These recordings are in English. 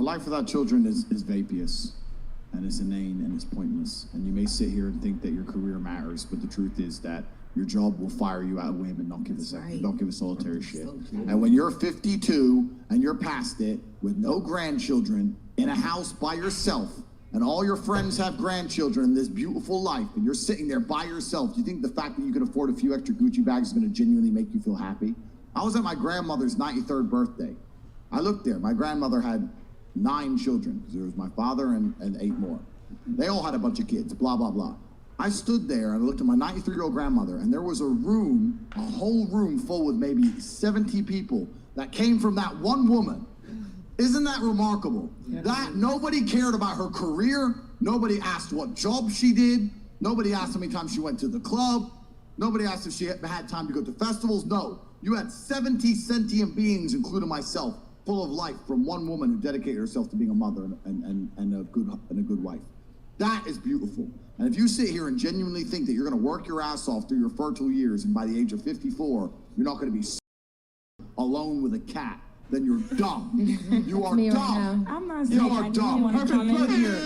A life without children is vaporous, and it's inane, and it's pointless. And you may sit here and think that your career matters, but the truth is that your job will fire you out of whim and don't give a solitary shit. And when you're 52 and you're past it with no grandchildren in a house by yourself, and all your friends have grandchildren in this beautiful life, and you're sitting there by yourself, do you think the fact that you can afford a few extra Gucci bags is going to genuinely make you feel happy? I was at my grandmother's 93rd birthday. I looked there. My grandmother had 9 children, because there was my father and 8 more. They all had a bunch of kids, blah, blah, blah. I stood there and I looked at my 93-year-old grandmother, and there was a whole room full with maybe 70 people that came from that one woman. Isn't that remarkable? Yeah. That nobody cared about her career. Nobody asked what job she did. Nobody asked how many times she went to the club. Nobody asked if she had time to go to festivals. No, you had 70 sentient beings, including myself, full of life from one woman who dedicated herself to being a mother and a good wife. That is beautiful. And if you sit here and genuinely think that you're going to work your ass off through your fertile years, and by the age of 54, you're not going to be alone with a cat, then you're dumb. You are dumb. I'm not saying you are dumb. Perfect plug here.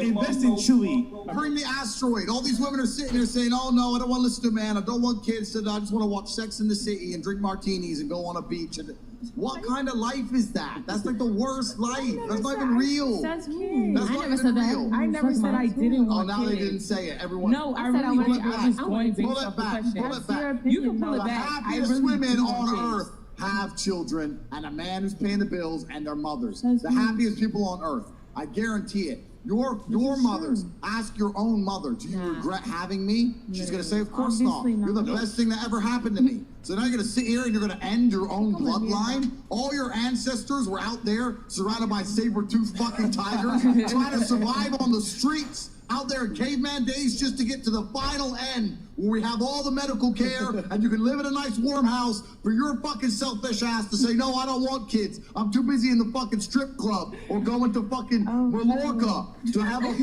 Invest in Chewy. Bring the asteroid. All these women are sitting there saying, oh no, I don't want to listen to a man. I don't want kids. I just want to watch Sex in the City and drink martinis and go on a beach. And what kind of life is that? That's like the worst life. That's not even real. That's kids. That's not even real. I never said I didn't want kids. Oh, now they didn't say it. Everyone. No, I really did. I was going based off the question. Pull it back. You can pull it The back. happiest women on earth have children and a man who's paying the bills and their mothers. The happiest people on earth. I guarantee it. Your mothers, ask your own mother, do you regret having me? She's going to say, of course not. You're the best thing that ever happened to me. So now you're going to sit here and you're going to end your own bloodline? All your ancestors were out there surrounded by saber-toothed fucking tigers trying to survive on the streets out there in caveman days just to get to the final end where we have all the medical care and you can live in a nice warm house for your fucking selfish ass to say, no, I don't want kids. I'm too busy in the fucking strip club or going to fucking Mallorca to have a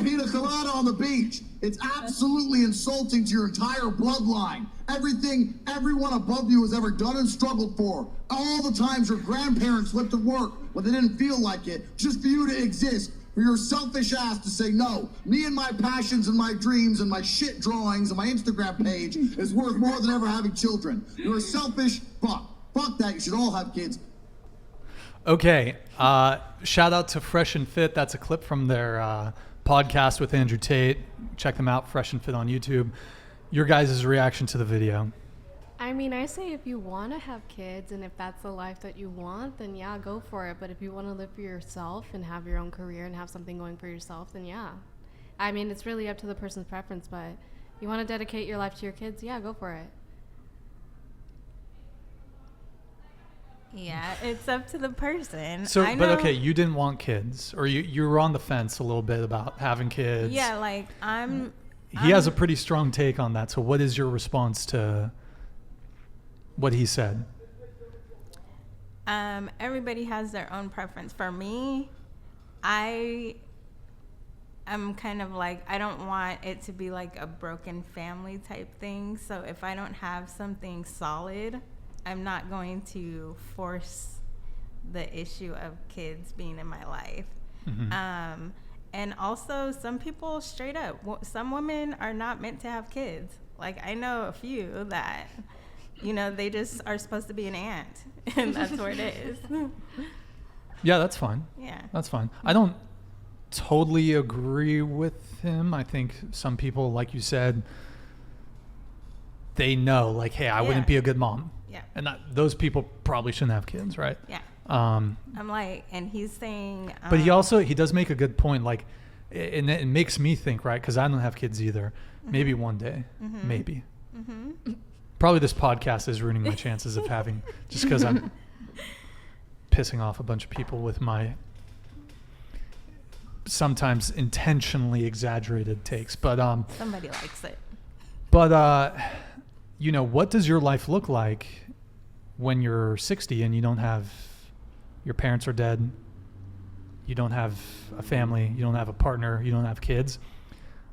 pina colada on the beach. It's absolutely insulting to your entire bloodline. Everything everyone above you has ever done and struggled for. All the times your grandparents went to work when they didn't feel like it, just for you to exist. For your selfish ass to say, no, me and my passions and my dreams and my shit drawings and my Instagram page is worth more than ever having children. You're a selfish fuck. Fuck that. You should all have kids. Okay. Shout out to Fresh and Fit. That's a clip from their podcast with Andrew Tate. Check them out, Fresh and Fit on YouTube. Your guys' reaction to the video. I mean, I say if you want to have kids and if that's the life that you want, then yeah, go for it. But if you want to live for yourself and have your own career and have something going for yourself, then yeah. I mean, it's really up to the person's preference, but you want to dedicate your life to your kids, yeah, go for it. Yeah, it's up to the person. So, but okay, you didn't want kids, or you were on the fence a little bit about having kids. Yeah, like He has a pretty strong take on that. So what is your response to what he said? Everybody has their own preference. For me, I'm kind of like, I don't want it to be like a broken family type thing. So if I don't have something solid, I'm not going to force the issue of kids being in my life. Mm-hmm. And also some people straight up, some women are not meant to have kids. Like I know a few that, you know, they just are supposed to be an aunt, and that's where it is. Yeah, that's fine. Yeah. That's fine. I don't totally agree with him. I think some people, like you said, they know, like, hey, I wouldn't be a good mom. Yeah. And those people probably shouldn't have kids, right? Yeah. I'm like, and he's saying... but he does make a good point, like, and it makes me think, right, because I don't have kids either. Mm-hmm. Maybe one day. Mm-hmm. Maybe. Mm-hmm. Probably this podcast is ruining my chances of having, just because I'm pissing off a bunch of people with my sometimes intentionally exaggerated takes. But somebody likes it. But you know, what does your life look like when you're 60 and you don't have, your parents are dead, you don't have a family, you don't have a partner, you don't have kids?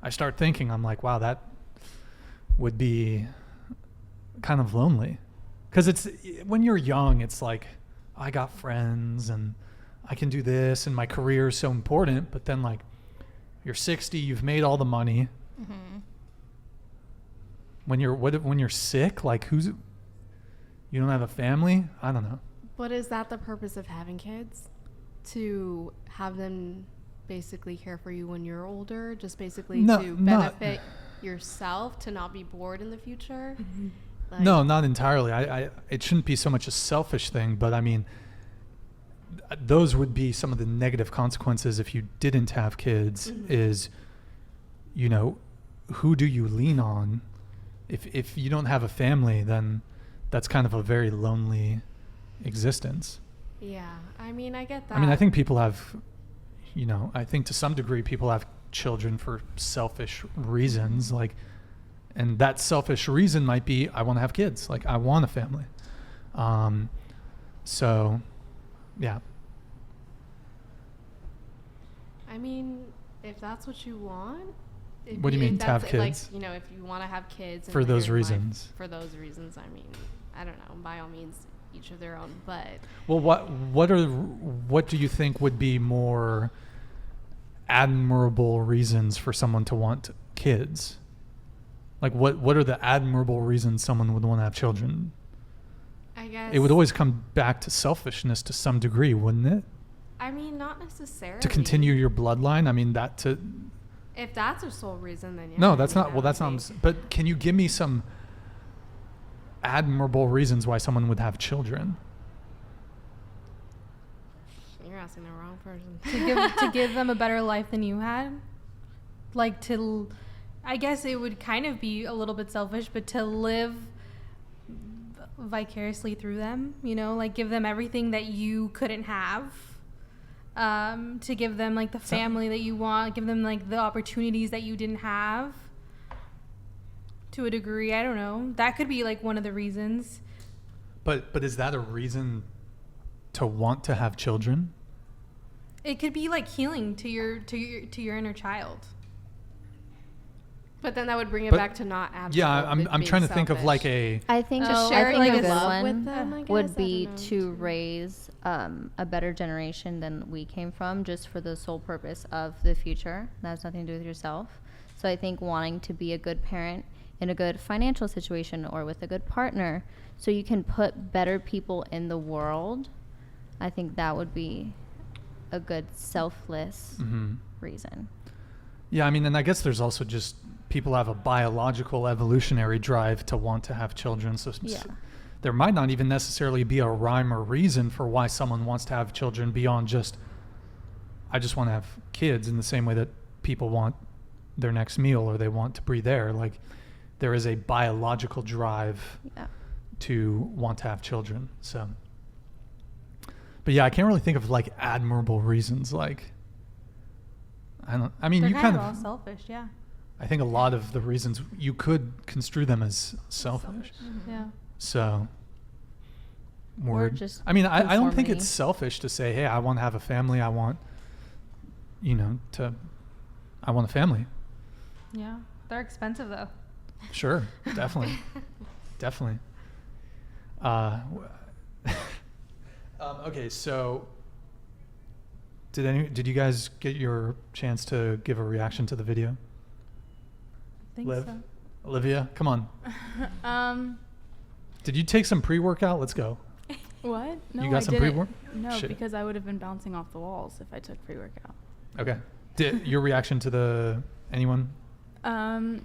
I start thinking, I'm like, wow, that would be kind of lonely. Because it's, when you're young, it's like, I got friends and I can do this and my career is so important. But then like you're 60, you've made all the money. Mm-hmm. When you're sick, like you don't have a family? I don't know. But is that the purpose of having kids? To have them basically care for you when you're older? Just basically to benefit yourself, to not be bored in the future? Mm-hmm. Like, No, not entirely. It shouldn't be so much a selfish thing, but I mean, those would be some of the negative consequences if you didn't have kids. Mm-hmm. Is, who do you lean on? If you don't have a family, then that's kind of a very lonely existence. Yeah, I mean, I get that. I mean, I think people have, I think to some degree people have children for selfish reasons, like, and that selfish reason might be, I want to have kids, like I want a family. So, yeah. I mean, if that's what you want. What do you mean to have kids? Like, if you want to have kids. For those reasons. For those reasons, I mean, I don't know. By all means, each of their own. But well, what do you think would be more admirable reasons for someone to want kids? Like, what are the admirable reasons someone would want to have children? I guess It would always come back to selfishness to some degree, wouldn't it? I mean, not necessarily. To continue your bloodline. I mean, If that's a sole reason, then yeah. No, that's not. Well, that's not. But can you give me some admirable reasons why someone would have children? You're asking the wrong person. To give them a better life than you had, like I guess it would kind of be a little bit selfish, but to live vicariously through them, like give them everything that you couldn't have. To give them like the family that you want, give them like the opportunities that you didn't have. To a degree, I don't know. That could be like one of the reasons. But is that a reason to want to have children? It could be like healing to your inner child. But then that would bring it back to not admirable. Yeah, I'm trying to think of like a. I think Just I sharing think like a good love with one them, I guess. would I be don't know. to raise a better generation than we came from, just for the sole purpose of the future. That has nothing to do with yourself. So I think wanting to be a good parent in a good financial situation or with a good partner, so you can put better people in the world, I think that would be a good selfless reason. Yeah, I mean, and I guess there's also just people have a biological evolutionary drive to want to have children. So Yeah. there might not even necessarily be a rhyme or reason for why someone wants to have children beyond just, I just want to have kids, in the same way that people want their next meal or they want to breathe air. Like, there is a biological drive to want to have children. So, but yeah, I can't really think of like admirable reasons. Like, I mean, They're you kind kind of of, all selfish, yeah. I think a lot of the reasons you could construe them as selfish. Yeah. So, Or just I mean, I don't think conformity. it's selfish to say, hey, I want to have a family. I want, I want a family. Yeah. They're expensive though. Sure, definitely, definitely. Okay, so did you guys get your chance to give a reaction to the video? I think Liv? so. Olivia, come on. Did you take some pre-workout? Let's go. What? No, You got I some didn't. pre-work? No, Shit. because I would have been bouncing off the walls if I took pre-workout. Okay. Your reaction to anyone?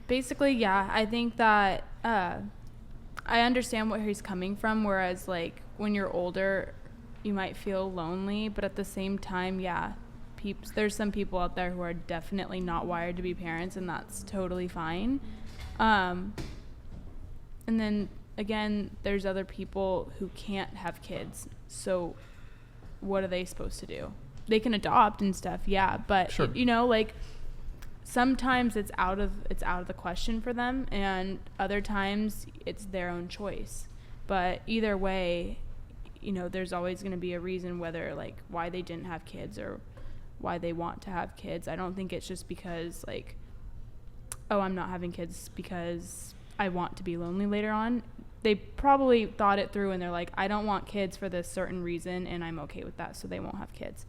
Basically, yeah, I think that I understand where he's coming from, whereas like when you're older, you might feel lonely, but at the same time, yeah, there's some people out there who are definitely not wired to be parents, and that's totally fine. And then again, there's other people who can't have kids, so what are they supposed to do? They can adopt and stuff, yeah, but Sure. like sometimes it's out of the question for them, and other times it's their own choice. But either way, there's always going to be a reason, whether like why they didn't have kids or why they want to have kids. I don't think it's just because like, oh, I'm not having kids because I want to be lonely later on. they probably thought it through and they're like, I don't want kids for this certain reason and I'm okay with that, so they won't have kids.